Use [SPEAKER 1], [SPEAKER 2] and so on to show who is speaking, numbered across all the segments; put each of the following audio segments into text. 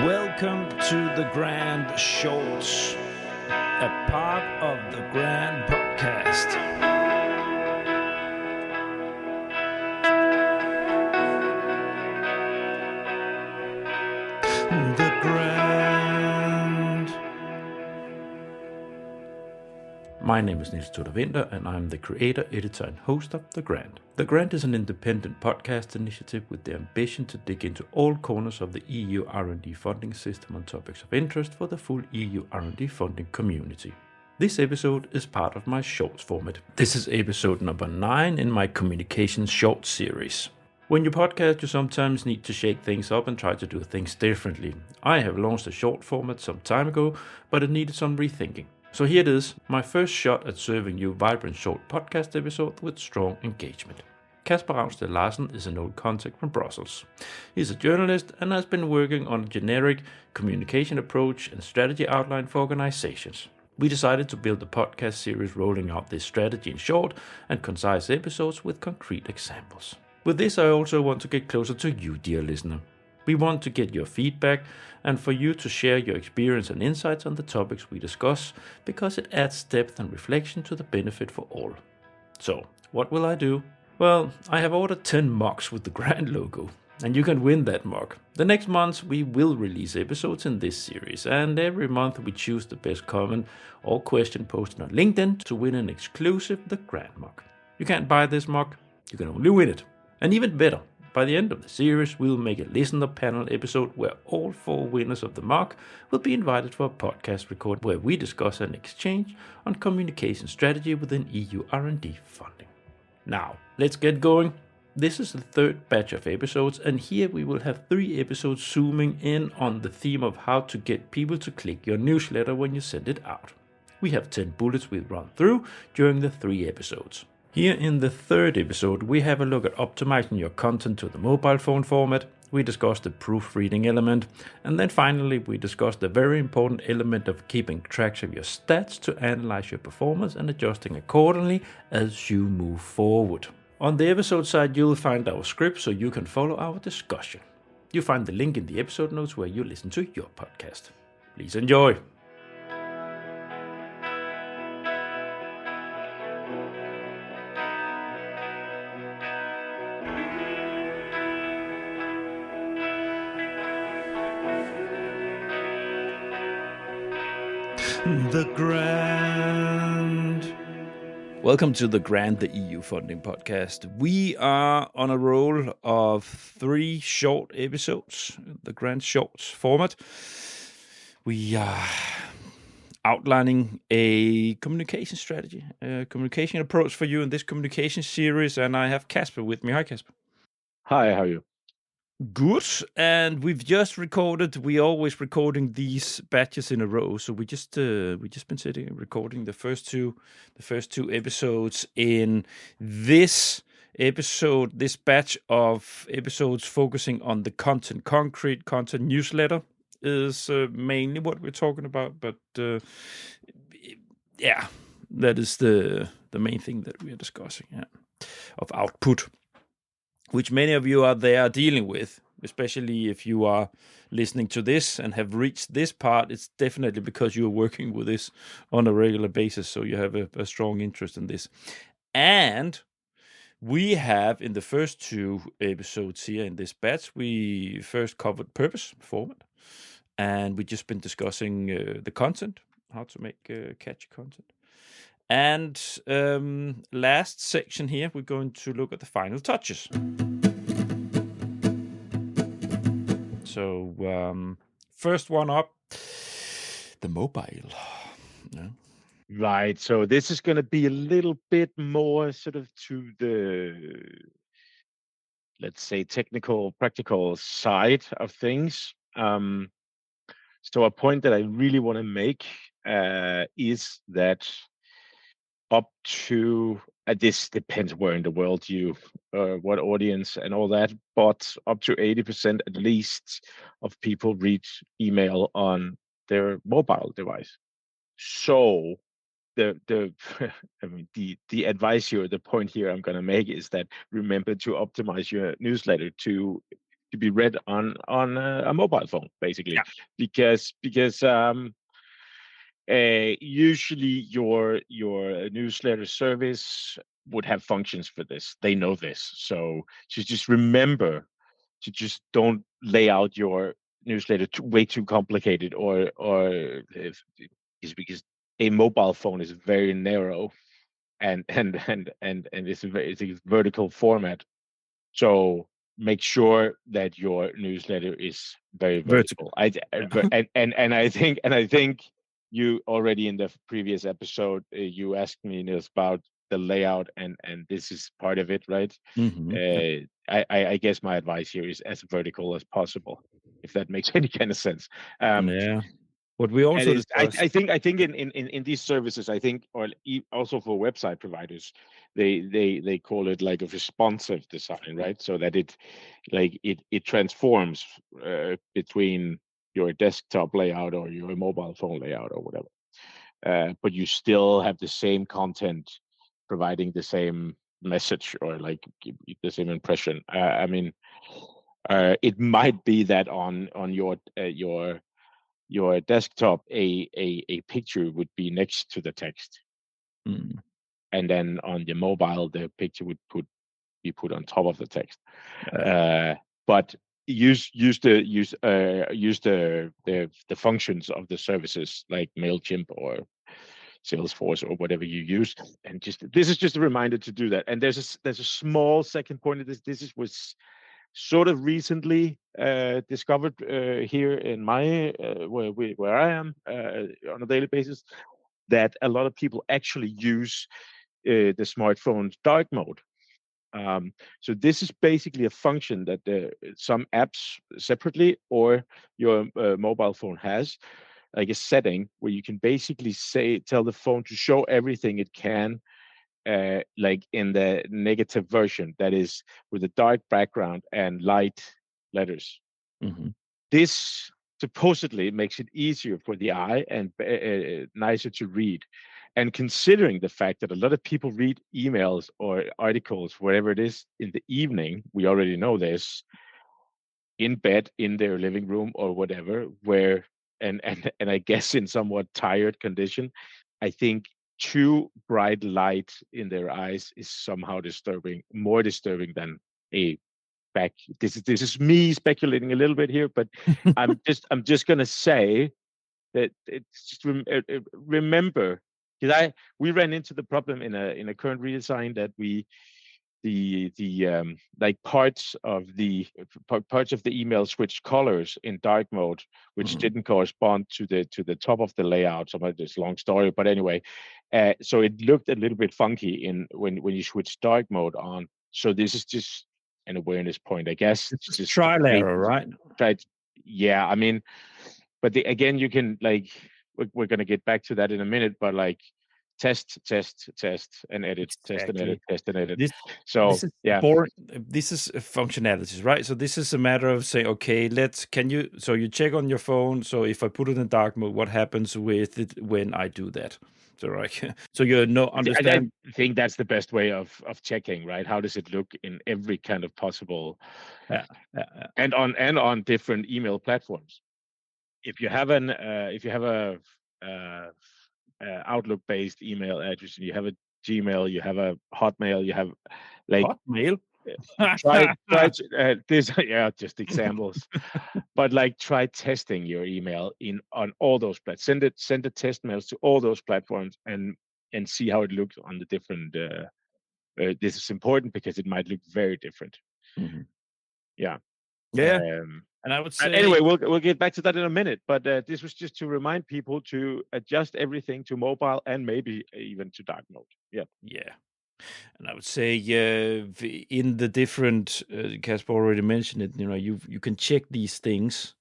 [SPEAKER 1] Welcome to the Grand Shorts, a part of the Grand Podcast. The Grand. My name is Niels Tudor Winter, and I'm the creator, editor, and host of The Grand. The Grand is an independent podcast initiative with the ambition to dig into all corners of the EU R&D funding system on topics of interest for the full EU R&D funding community. This episode is part of my shorts format. This is episode number 9 in my communication short series. When you podcast, you sometimes need to shake things up and try to do things differently. I have launched a short format some time ago, but it needed some rethinking. So here it is, my first shot at serving you vibrant short podcast episode with strong engagement. Kasper Ravnsted Larsen is an old contact from Brussels. He's a journalist and has been working on a generic communication approach and strategy outline for organizations. We decided to build a podcast series rolling out this strategy in short and concise episodes with concrete examples. With this, I also want to get closer to you, dear listener. We want to get your feedback and for you to share your experience and insights on the topics we discuss because it adds depth and reflection to the benefit for all. So, what will I do? Well, I have ordered 10 mugs with the Grand logo, and you can win that mug. The next month we will release episodes in this series, and every month we choose the best comment or question posted on LinkedIn to win an exclusive The Grand mug. You can't buy this mug, you can only win it. And even better, by the end of the series, we will make a listener panel episode where all 4 winners of the mug will be invited for a podcast record where we discuss an exchange on communication strategy within EU R&D funding. Now, let's get going. This is the 3rd batch of episodes, and here we will have 3 episodes zooming in on the theme of how to get people to click your newsletter when you send it out. We have 10 bullets we'll run through during the 3 episodes. Here in the 3rd episode, we have a look at optimizing your content to the mobile phone format, we discuss the proofreading element, and then finally we discuss the very important element of keeping track of your stats to analyze your performance and adjusting accordingly as you move forward. On the episode side, you'll find our script so you can follow our discussion. You'll find the link in the episode notes where you listen to your podcast. Please enjoy! The Grand. Welcome to The Grand, the EU funding podcast. We are on a roll of 3 short episodes, the Grand Shorts format. We are outlining a communication strategy, a communication approach for you in this communication series, and I have Kasper with me. Hi, Kasper.
[SPEAKER 2] Hi, how are you?
[SPEAKER 1] Good, and we've just recorded. We're always recording these batches in a row, so we just been sitting and recording the first two episodes in this episode. This batch of episodes focusing on the concrete content newsletter is mainly what we're talking about. But yeah, that is the main thing that we are discussing. Yeah, of output, which many of you out there are dealing with, especially if you are listening to this and have reached this part. It's definitely because you're working with this on a regular basis, so you have a strong interest in this. And we have, in the first 2 episodes here in this batch, we first covered purpose, format, and we've just been discussing the content, how to make catchy content. And last section here, we're going to look at the final touches. So first one up, the mobile. Yeah.
[SPEAKER 2] Right, so this is going to be a little bit more sort of to the, let's say, technical, practical side of things. So a point that I really want to make is that up to, this depends where in the world you, what audience and all that, but up to 80% at least of people read email on their mobile device. So the I mean the advice here, the point here I'm going to make is that remember to optimize your newsletter to to be read on a mobile phone, basically,
[SPEAKER 1] Yeah.
[SPEAKER 2] because usually your newsletter service would have functions for this. They know this, so just remember to just don't lay out your newsletter way too complicated, or is because a mobile phone is very narrow, and it's a vertical format. So make sure that your newsletter is very
[SPEAKER 1] Vertical.
[SPEAKER 2] vertical. I think you already in the previous episode you asked me, Niels, about the layout, and this is part of it, right?
[SPEAKER 1] Yeah.
[SPEAKER 2] I guess my advice here is as vertical as possible, if that makes any kind of sense. Um,
[SPEAKER 1] Yeah. What we
[SPEAKER 2] and
[SPEAKER 1] also
[SPEAKER 2] it's,
[SPEAKER 1] discussed.
[SPEAKER 2] I think in these services, I think, or also for website providers, they call it like a responsive design, right? So that it transforms between your desktop layout or your mobile phone layout or whatever. But you still have the same content, providing the same message, or like the same impression. I mean, it might be that on your desktop, a picture would be next to the text,
[SPEAKER 1] Mm,
[SPEAKER 2] and then on your mobile, the picture would be put on top of the text.
[SPEAKER 1] uh,
[SPEAKER 2] But use the functions of the services like Mailchimp or Salesforce or whatever you use, and this is just a reminder to do that. And there's a small second point of this. Was sort of recently discovered here in my where I am on a daily basis, that a lot of people actually use the smartphone's dark mode. So this is basically a function that some apps separately or your mobile phone has, like a setting where you can basically tell the phone to show everything it can, like in the negative version, that is with a dark background and light letters.
[SPEAKER 1] mhm,
[SPEAKER 2] This supposedly makes it easier for the eye and nicer to read. And considering the fact that a lot of people read emails or articles, whatever it is, in the evening, we already know this, in bed, in their living room or whatever, where and I guess in somewhat tired condition, I think too bright light in their eyes is somehow disturbing, more disturbing than a back. This is me speculating a little bit here, but I'm just gonna say that it's just remember, because we ran into the problem in a current redesign, that the like parts of the email switched colors in dark mode, which
[SPEAKER 1] mhm,
[SPEAKER 2] didn't correspond to the top of the layout. Some of this long story, but anyway, so it looked a little bit funky when you switch dark mode on. So this is just an awareness point, I guess.
[SPEAKER 1] It's just
[SPEAKER 2] Just
[SPEAKER 1] trial
[SPEAKER 2] maybe
[SPEAKER 1] error, right?
[SPEAKER 2] try. Yeah, I mean, but again, you can, like, we're gonna get back to that in a minute, but like test, and edit, test and edit,
[SPEAKER 1] Exactly.
[SPEAKER 2] test and edit.
[SPEAKER 1] This
[SPEAKER 2] So
[SPEAKER 1] this is
[SPEAKER 2] yeah,
[SPEAKER 1] boring. This is functionalities, right? So this is a matter of saying, okay, so you check on your phone. So if I put it in dark mode, what happens with it when I do that? So right, so you no understand.
[SPEAKER 2] I think that's the best way of checking, right? How does it look in every kind of possible,
[SPEAKER 1] Yeah, yeah,
[SPEAKER 2] and on different email platforms. If you have a uh, Outlook based email address, and you have a Gmail, you have a Hotmail, you have, like,
[SPEAKER 1] Hotmail.
[SPEAKER 2] try this. Yeah, just examples. But like, try testing your email on all those platforms. Send the test mails to all those platforms, and see how it looks on the different. This is important because it might look very different.
[SPEAKER 1] Mhm.
[SPEAKER 2] Yeah.
[SPEAKER 1] Yeah, and I would
[SPEAKER 2] And
[SPEAKER 1] say,
[SPEAKER 2] anyway, we'll get back to that in a minute. But this was just to remind people to adjust everything to mobile, and maybe even to dark mode. Yeah.
[SPEAKER 1] yeah. And I would say, in the different, Casper already mentioned it. You can check these things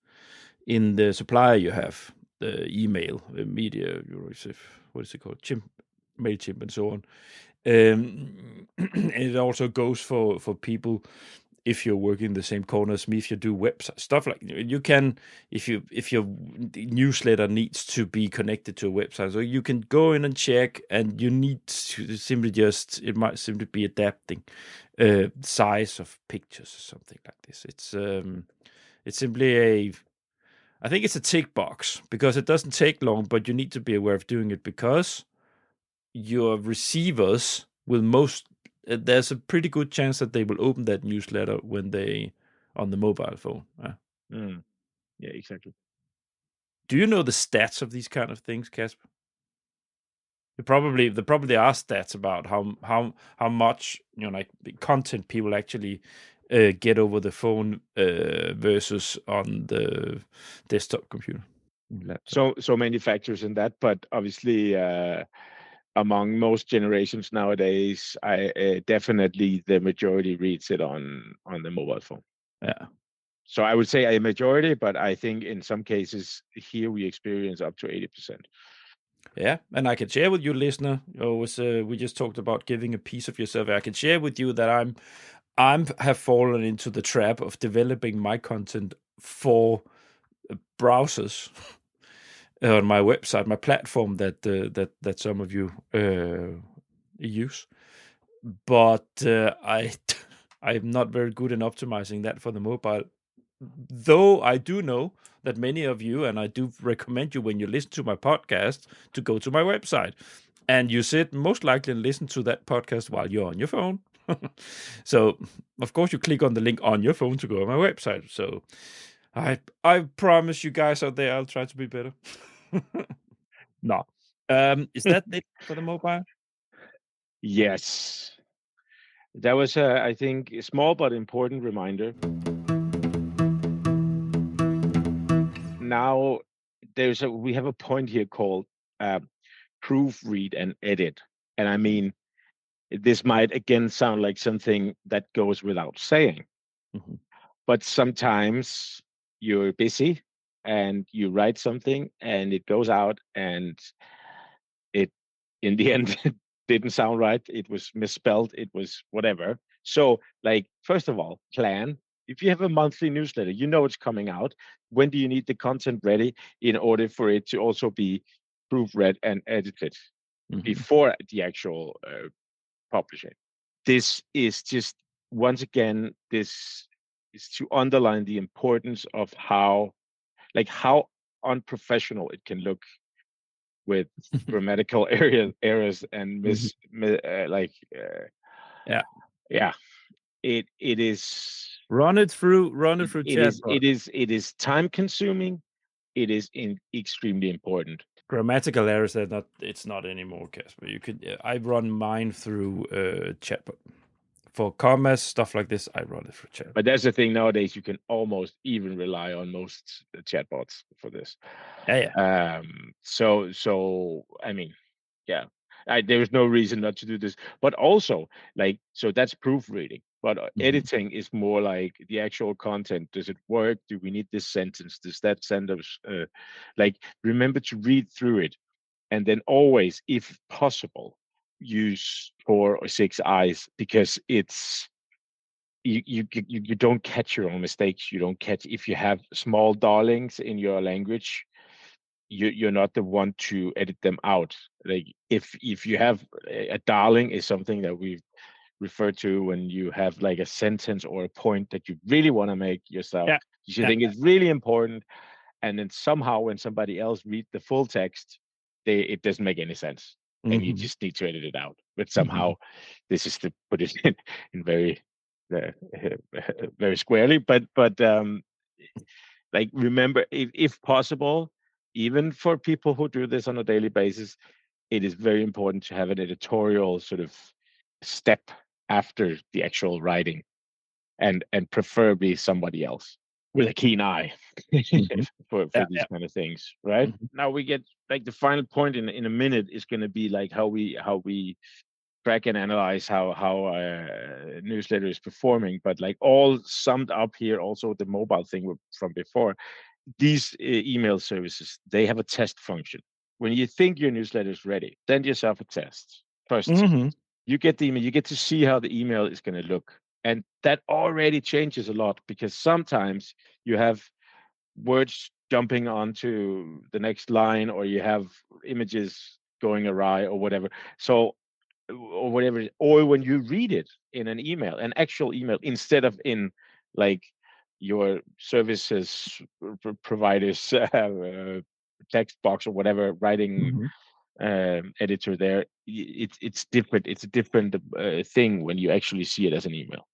[SPEAKER 1] in the supplier you have, the email, media, what is it called, Mailchimp, and so on. And it also goes for people if you're working the same corner as me, if you do website stuff like you can, if your newsletter needs to be connected to a website, so you can go in and check, and you need to simply it might simply be adapting size of pictures or something like this. It's simply I think it's a tick box, because it doesn't take long, but you need to be aware of doing it, because your receivers will there's a pretty good chance that they will open that newsletter when they on the mobile phone.
[SPEAKER 2] Yeah, exactly.
[SPEAKER 1] Do you know the stats of these kind of things, Casper? There probably are stats about how much like content people actually get over the phone versus on the desktop computer, laptop.
[SPEAKER 2] So manufacturers in that, but obviously among most generations nowadays, I definitely the majority reads it on the mobile phone.
[SPEAKER 1] Yeah.
[SPEAKER 2] So I would say a majority, but I think in some cases here we experience up to 80%.
[SPEAKER 1] Yeah, and I can share with you, listener. We just talked about giving a piece of yourself. I can share with you that I have fallen into the trap of developing my content for browsers on my website, my platform that some of you use. But I'm not very good in optimizing that for the mobile. Though I do know that many of you, and I do recommend you when you listen to my podcast, to go to my website. And you sit most likely and listen to that podcast while you're on your phone. So, of course, you click on the link on your phone to go on my website. So, I promise you guys out there, I'll try to be better. No. Is that it for the mobile?
[SPEAKER 2] Yes. That was, I think, a small but important reminder. Now, we have a point here called proofread and edit. And I mean, this might again sound like something that goes without saying, but sometimes you're busy and you write something and it goes out and it, in the end, didn't sound right. It was misspelled. It was whatever. So, like, first of all, plan. If you have a monthly newsletter, you know it's coming out. When do you need the content ready in order for it to also be proofread and edited before the actual publishing? This is just, once again, this is to underline the importance of how unprofessional it can look with grammatical errors and yeah, it is
[SPEAKER 1] Run it through chat.
[SPEAKER 2] it is time consuming. It is extremely important.
[SPEAKER 1] Grammatical errors it's not anymore, Casper. You could I run mine through chat. For commas, stuff like this, I run it through chat.
[SPEAKER 2] But that's the thing, nowadays you can almost even rely on most chatbots for this.
[SPEAKER 1] Yeah.
[SPEAKER 2] So I mean, yeah, there's no reason not to do this. But also, so that's proofreading. But editing is more like the actual content. Does it work? Do we need this sentence? Does that sentence? Remember to read through it, and then always, if possible, use 4 or 6 eyes, because it's you don't catch your own mistakes. You don't catch, if you have small darlings in your language, you're not the one to edit them out. Like, if you have a darling is something that we refer to when you have like a sentence or a point that you really want to make yourself. You think it's really important, and then somehow when somebody else read the full text, it doesn't make any sense, and you just need to edit it out. But somehow, this is to put it in very very squarely. But remember, if possible, even for people who do this on a daily basis, it is very important to have an editorial sort of step after the actual writing, and preferably somebody else with a keen eye for these kind of things, right? Now we get the final point in a minute is going to be like how we track and analyze how a newsletter is performing. But all summed up here, also the mobile thing from before, these email services, they have a test function. When you think your newsletter is ready, send yourself a test first. You get the email, you get to see how the email is going to look, And that already changes a lot, because sometimes you have words jumping onto the next line, or you have images going awry or whatever. So, or whatever, or when you read it in an email, an actual email, instead of in like your services providers text box or whatever writing editor there, it's different. It's a different thing when you actually see it as an email.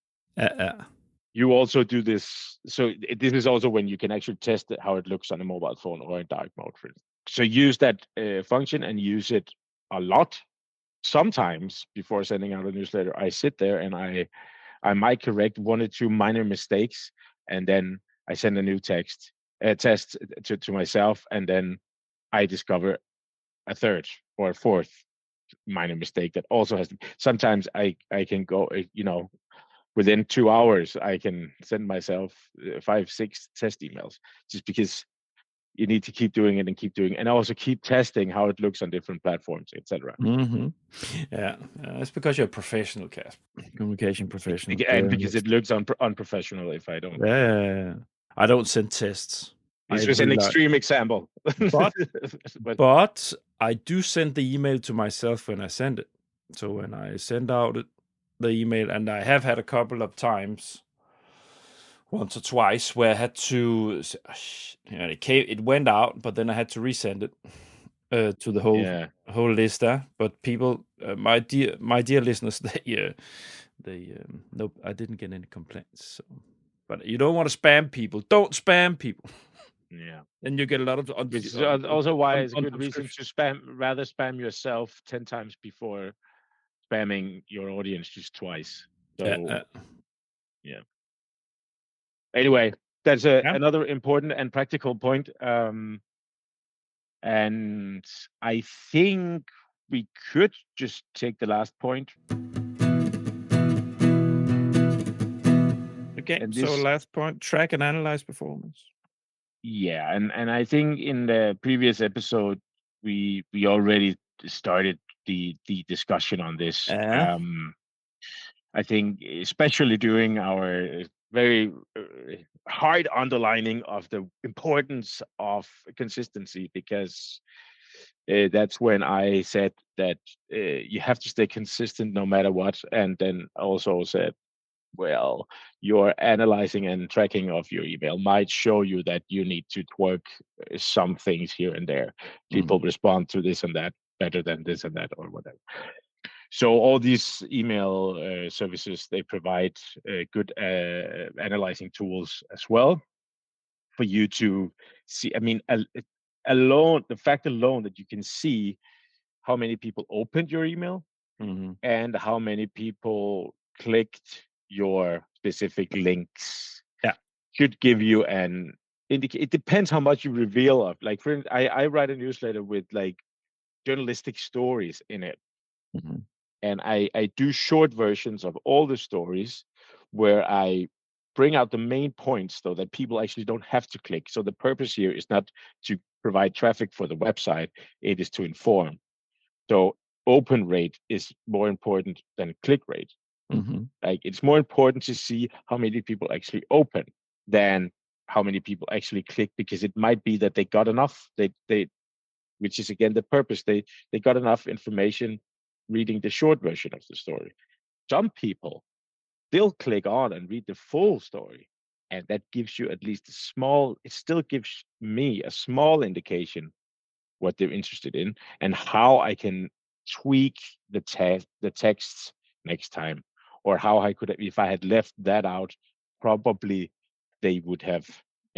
[SPEAKER 2] You also do this. So this is also when you can actually test how it looks on a mobile phone or in dark mode, for instance. So use that function and use it a lot. Sometimes before sending out a newsletter, I sit there and I might correct one or two minor mistakes, and then I send a new test to myself, and then I discover a third or a fourth minor mistake that also has to. Sometimes I can go, within 2 hours, I can send myself 5-6 test emails, just because you need to keep doing it and keep doing it, and also keep testing how it looks on different platforms, etc.
[SPEAKER 1] Yeah, it's because you're a professional, Casper, communication professional,
[SPEAKER 2] And because it looks unprofessional if I don't.
[SPEAKER 1] Yeah, I don't send tests.
[SPEAKER 2] This was an extreme example,
[SPEAKER 1] but I do send the email to myself when I send it. So when I send out the email, and I have had a couple of times, once or twice, where I had to, it went out, but then I had to resend it to the whole list there. But people, my dear listeners, they nope, I didn't get any complaints. So. But you don't want to spam people. Don't spam people.
[SPEAKER 2] Yeah.
[SPEAKER 1] And you get a lot of.
[SPEAKER 2] Which is also why it's a good reason to rather spam yourself 10 times before spamming your audience just twice. So yeah. Anyway, that's another important and practical point. And I think we could just take the last point.
[SPEAKER 1] Okay, so last point, track and analyze performance.
[SPEAKER 2] Yeah, and I think in the previous episode we already started the discussion on this. I think especially during our very hard underlining of the importance of consistency, because that's when I said that you have to stay consistent no matter what, and then also said, well, your analyzing and tracking of your email might show you that you need to twerk some things here and there. People respond to this and that better than this and that, or whatever. So all these email services, they provide good analyzing tools as well for you to see. I mean, the fact alone that you can see how many people opened your email and how many people clicked your specific links should give you an indicate. It depends how much you reveal of. Like, for instance, I write a newsletter with like journalistic stories in it, and I do short versions of all the stories where I bring out the main points, so that people actually don't have to click. So the purpose here is not to provide traffic for the website; it is to inform. So open rate is more important than click rate. Like, it's more important to see how many people actually open than how many people actually click, because it might be that they got enough. They which is again the purpose. They got enough information reading the short version of the story. Some people still click on and read the full story, and that gives you at least it still gives me a small indication what they're interested in and how I can tweak the texts next time, or how I could, if I had left that out, probably they would have,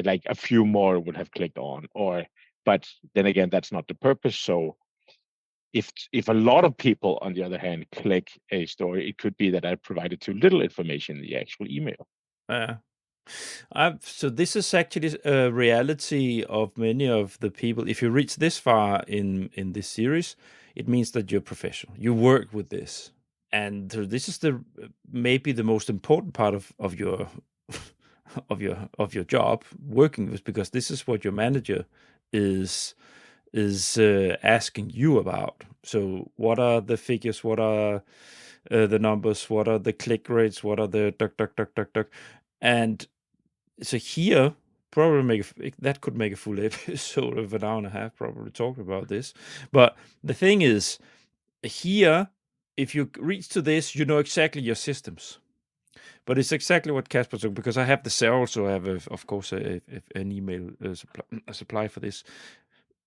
[SPEAKER 2] like, a few more would have clicked on. But then again, that's not the purpose. So if a lot of people, on the other hand, click a story, it could be that I provided too little information in the actual email.
[SPEAKER 1] So this is actually a reality of many of the people. If you reach this far in this series, it means that you're professional. You work with this, and this is maybe the most important part of your of your job, working with, because this is what your manager is asking you about. So what are the figures? What are the numbers, what are the click rates, what are the duck. And so here, probably that could make a full episode of an hour and a half, probably talking about this. But the thing is, here, if you reach to this, you know exactly your systems. But it's exactly what Casper took, because I have I also have, of course, an email supply for this.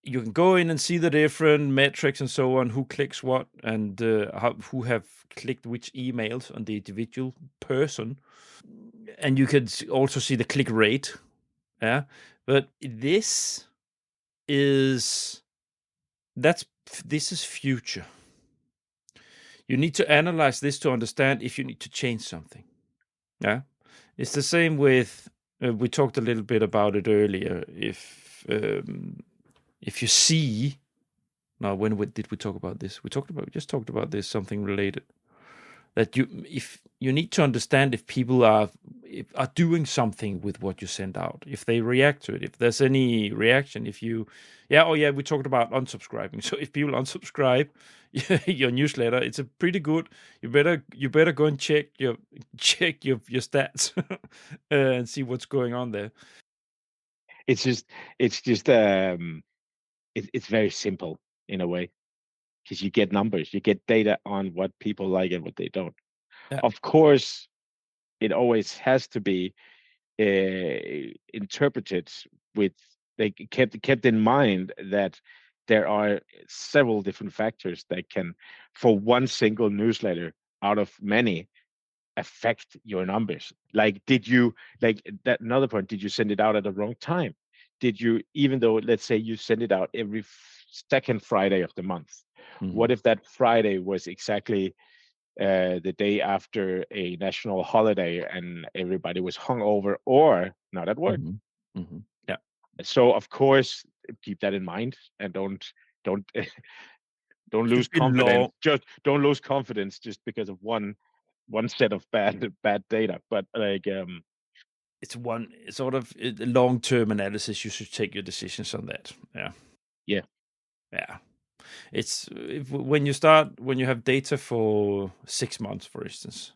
[SPEAKER 1] You can go in and see the different metrics and so on, who clicks what, and who have clicked which emails on the individual person. And you can also see the click rate. Yeah. But this is future. You need to analyze this to understand if you need to change something. Yeah. It's the same with, we talked a little bit about it earlier. If you see, now when did we talk about this? We just talked about this, something related. That if you need to understand if people are doing something with what you send out, if they react to it, if there's any reaction, we talked about unsubscribing. So if people unsubscribe your newsletter, it's a pretty good. You better go and check your stats and see what's going on there.
[SPEAKER 2] It's very simple in a way, because you get numbers, you get data on what people like and what they don't.
[SPEAKER 1] Yeah.
[SPEAKER 2] Of course, it always has to be interpreted with, like, kept in mind that there are several different factors that can, for one single newsletter out of many, affect your numbers. Like, another point, did you send it out at the wrong time? Did you, even though, let's say you send it out every second Friday of the month, what if that Friday was exactly the day after a national holiday and everybody was hungover or not at work?
[SPEAKER 1] Yeah.
[SPEAKER 2] So of course, keep that in mind, and don't lose confidence. Just don't lose confidence just because of one set of bad data. But like,
[SPEAKER 1] it's one sort of long-term analysis. You should take your decisions on that. Yeah. It's when you have data for 6 months, for instance,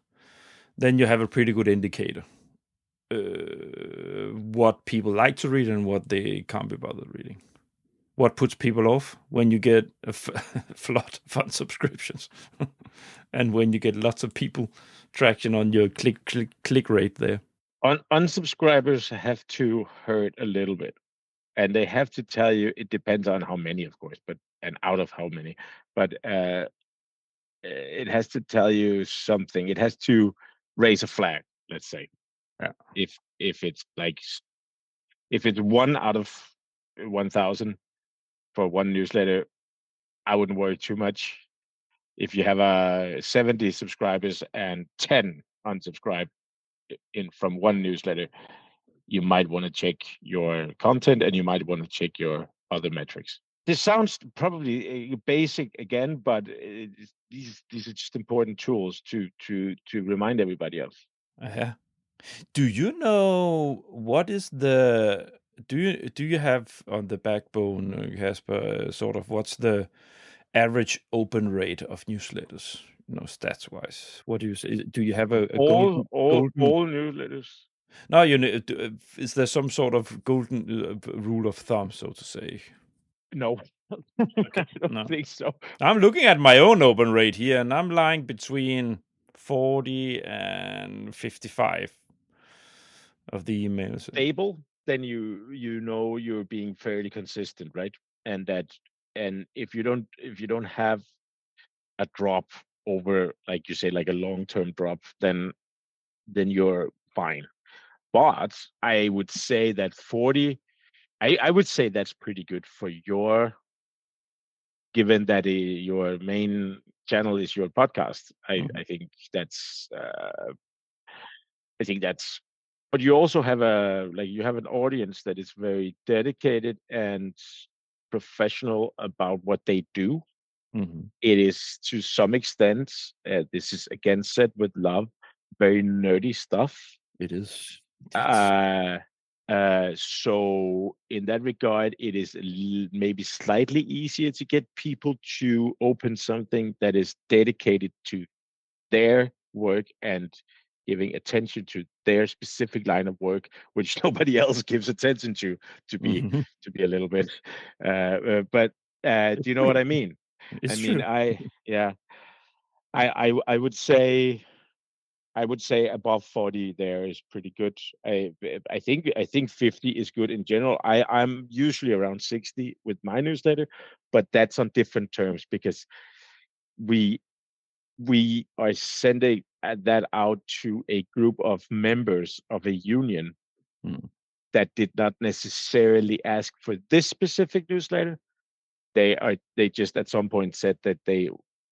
[SPEAKER 1] then you have a pretty good indicator what people like to read and what they can't be bothered reading. What puts people off? When you get a flood of unsubscriptions and when you get lots of people traction on your click rate there.
[SPEAKER 2] Unsubscribers have to hurt a little bit, and they have to tell you, it depends on how many, of course, and out of how many, but it has to tell you something. It has to raise a flag, let's say.
[SPEAKER 1] Yeah.
[SPEAKER 2] If it's like, if it's 1 out of 1,000 for one newsletter, I wouldn't worry too much. If you have 70 subscribers and 10 unsubscribe from one newsletter, you might want to check your content, and you might want to check your other metrics. This sounds probably basic again, but these are just important tools to remind everybody of.
[SPEAKER 1] Yeah. Do you know what is the do you have on the backbone, Casper, sort of what's the average open rate of newsletters? Stats wise. What do you say? Do you have a
[SPEAKER 2] All
[SPEAKER 1] golden?
[SPEAKER 2] newsletters?
[SPEAKER 1] No, is there some sort of golden rule of thumb, so to say?
[SPEAKER 2] No,
[SPEAKER 1] Okay,
[SPEAKER 2] I don't
[SPEAKER 1] no.
[SPEAKER 2] think so.
[SPEAKER 1] I'm looking at my own open rate here, and I'm lying between 40 and 55 of the emails.
[SPEAKER 2] Stable, then you know you're being fairly consistent, right? And if you don't have a drop over, like you say, like a long-term drop, then you're fine. But I would say that 40, I would say that's pretty good for your, given that your main channel is your podcast. I think that's but you also have you have an audience that is very dedicated and professional about what they do. It is, to some extent, this is again said with love, very nerdy stuff.
[SPEAKER 1] It is.
[SPEAKER 2] So in that regard, it is maybe slightly easier to get people to open something that is dedicated to their work and giving attention to their specific line of work, which nobody else gives attention to be
[SPEAKER 1] Mhm.
[SPEAKER 2] a little bit. But do
[SPEAKER 1] It's
[SPEAKER 2] you know what
[SPEAKER 1] true.
[SPEAKER 2] I mean? I
[SPEAKER 1] It's
[SPEAKER 2] mean,
[SPEAKER 1] true.
[SPEAKER 2] I would say above 40 there is pretty good. I think 50 is good in general. I'm usually around 60 with my newsletter, but that's on different terms because we are sending that out to a group of members of a union
[SPEAKER 1] Mm.
[SPEAKER 2] that did not necessarily ask for this specific newsletter. They just at some point said that they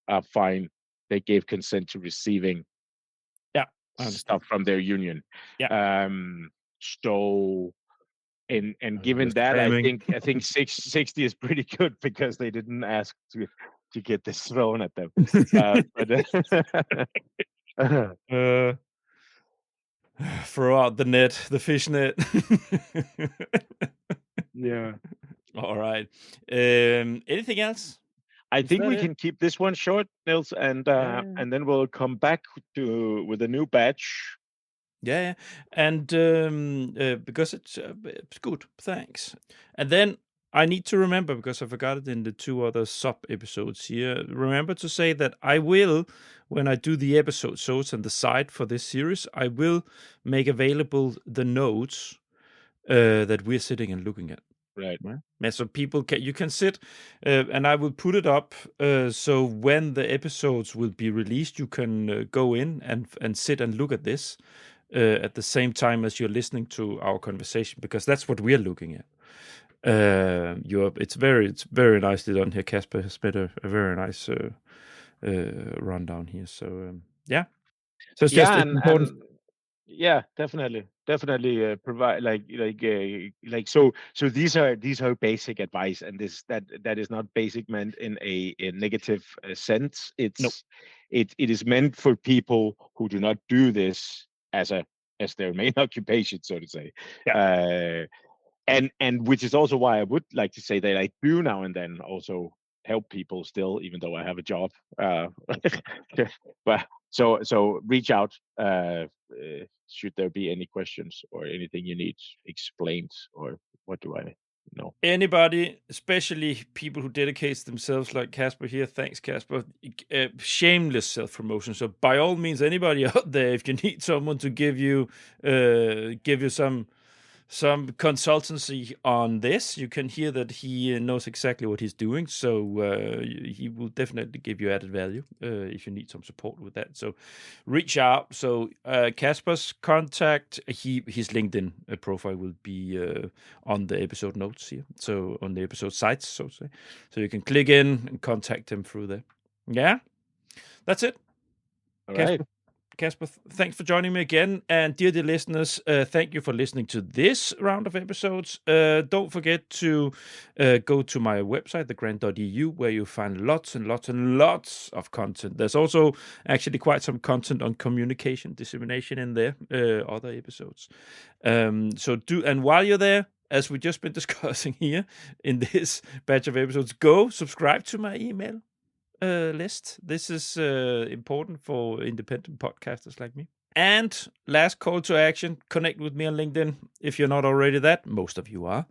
[SPEAKER 2] are fine. They gave consent to receiving
[SPEAKER 1] Yeah, I understand.
[SPEAKER 2] stuff from their union.
[SPEAKER 1] Yeah.
[SPEAKER 2] So and
[SPEAKER 1] You're
[SPEAKER 2] given that,
[SPEAKER 1] spamming.
[SPEAKER 2] I think 60 is pretty good because they didn't ask to get this thrown at them. But
[SPEAKER 1] Uh, Throw out the net, the fish net.
[SPEAKER 2] yeah,
[SPEAKER 1] All right. Anything else?
[SPEAKER 2] I
[SPEAKER 1] Is
[SPEAKER 2] think
[SPEAKER 1] that
[SPEAKER 2] we
[SPEAKER 1] it?
[SPEAKER 2] can keep this one short, Nils,
[SPEAKER 1] Yeah.
[SPEAKER 2] and then we'll come back to with a new batch.
[SPEAKER 1] Yeah, yeah. And because it's good, thanks. And then I need to remember, because I forgot it in the two other sub episodes here, remember to say that I will, when I do the episode shows and the site for this series, I will make available the notes that we're sitting and looking at.
[SPEAKER 2] Right.
[SPEAKER 1] Right. Yeah, so people can, you can sit, and I will put it up. So when the episodes will be released, you can go in and sit and look at this at the same time as you're listening to our conversation, because that's what we're looking at. It's very nicely done here. Casper has made a very nice rundown here. So yeah, so it's just
[SPEAKER 2] Yeah,
[SPEAKER 1] it's important.
[SPEAKER 2] and yeah, definitely provide so these are basic advice, and that is not basic meant in a negative sense.
[SPEAKER 1] No,
[SPEAKER 2] It is meant for people who do not do this as their main occupation, so to say.
[SPEAKER 1] yeah.
[SPEAKER 2] uh and which is also why I would like to say that I do now and then also help people still, even though I have a job. But so reach out should there be any questions or anything you need explained, or what do I know?
[SPEAKER 1] Anybody, especially people who dedicates themselves like Casper here, thanks Casper, shameless self-promotion. So by all means, anybody out there, if you need someone to give you some consultancy on this, you can hear that he knows exactly what he's doing. So he will definitely give you added value if you need some support with that. So reach out. So Casper's contact, his LinkedIn profile will be on the episode notes here. So on the episode sites, so to say. So you can click in and contact him through there. Yeah, that's it.
[SPEAKER 2] All right.
[SPEAKER 1] Casper. Casper, thanks for joining me again. And dear listeners, thank you for listening to this round of episodes. Don't forget to go to my website, thegrand.eu, where you'll find lots and lots and lots of content. There's also actually quite some content on communication dissemination in there, other episodes. And while you're there, as we've just been discussing here in this batch of episodes, go subscribe to my email list. This is important for independent podcasters like me. And last call to action, connect with me on LinkedIn if you're not already that. Most of you are.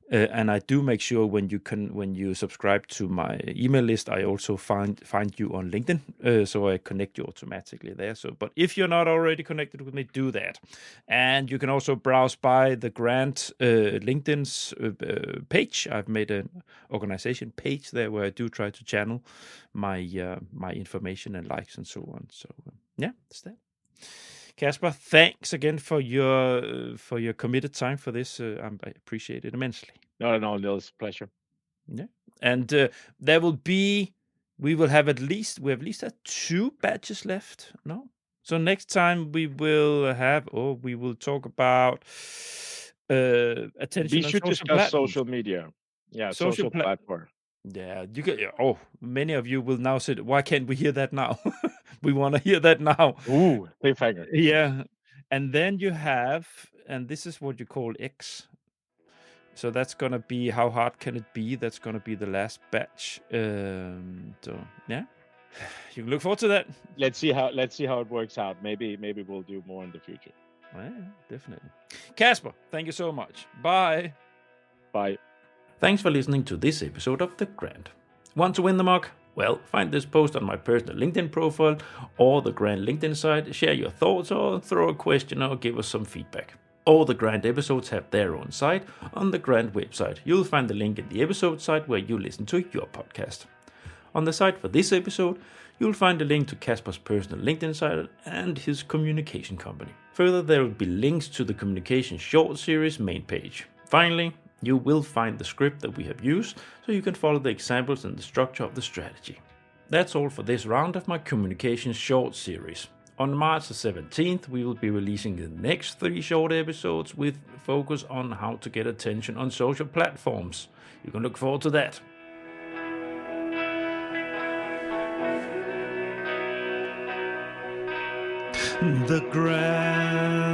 [SPEAKER 1] And I do make sure when you subscribe to my email list, I also find you on LinkedIn, so I connect you automatically there. So, but if you're not already connected with me, do that. And you can also browse by the Grant LinkedIn's page. I've made an organization page there where I do try to channel my my information and likes and so on. So yeah, that's that. Casper, thanks again for your committed time for this. I appreciate it immensely.
[SPEAKER 2] No, Nils, pleasure.
[SPEAKER 1] Yeah, and we have at least had 2 batches left. No, so next time we will talk about
[SPEAKER 2] We
[SPEAKER 1] attention on
[SPEAKER 2] should
[SPEAKER 1] social
[SPEAKER 2] discuss
[SPEAKER 1] platforms.
[SPEAKER 2] social media. Yeah,
[SPEAKER 1] Social
[SPEAKER 2] social platform.
[SPEAKER 1] Yeah, you can. Oh, many of you will now say, "Why can't we hear that now?" We want to hear that now.
[SPEAKER 2] Ooh, cliffhanger.
[SPEAKER 1] Yeah. And then you have, and this is what you call X. So that's gonna be how hard can it be? That's gonna be the last batch. So yeah. You can look forward to that.
[SPEAKER 2] Let's see how it works out. Maybe we'll do more in the future.
[SPEAKER 1] Yeah, definitely. Casper, thank you so much. Bye.
[SPEAKER 2] Bye.
[SPEAKER 1] Thanks for listening to this episode of The Grand. Want to win the mug? Well, find this post on my personal LinkedIn profile or the Grand LinkedIn site, share your thoughts or throw a question or give us some feedback. All the Grand episodes have their own site on the Grand website. You'll find the link in the episode site where you listen to your podcast. On the site for this episode, you'll find a link to Casper's personal LinkedIn site and his communication company. Further, there will be links to the communication short series main page. Finally, you will find the script that we have used so you can follow the examples and the structure of the strategy. That's all for this round of my communication short series. On March the 17th, we will be releasing the next 3 short episodes with focus on how to get attention on social platforms. You can look forward to that. The Grand.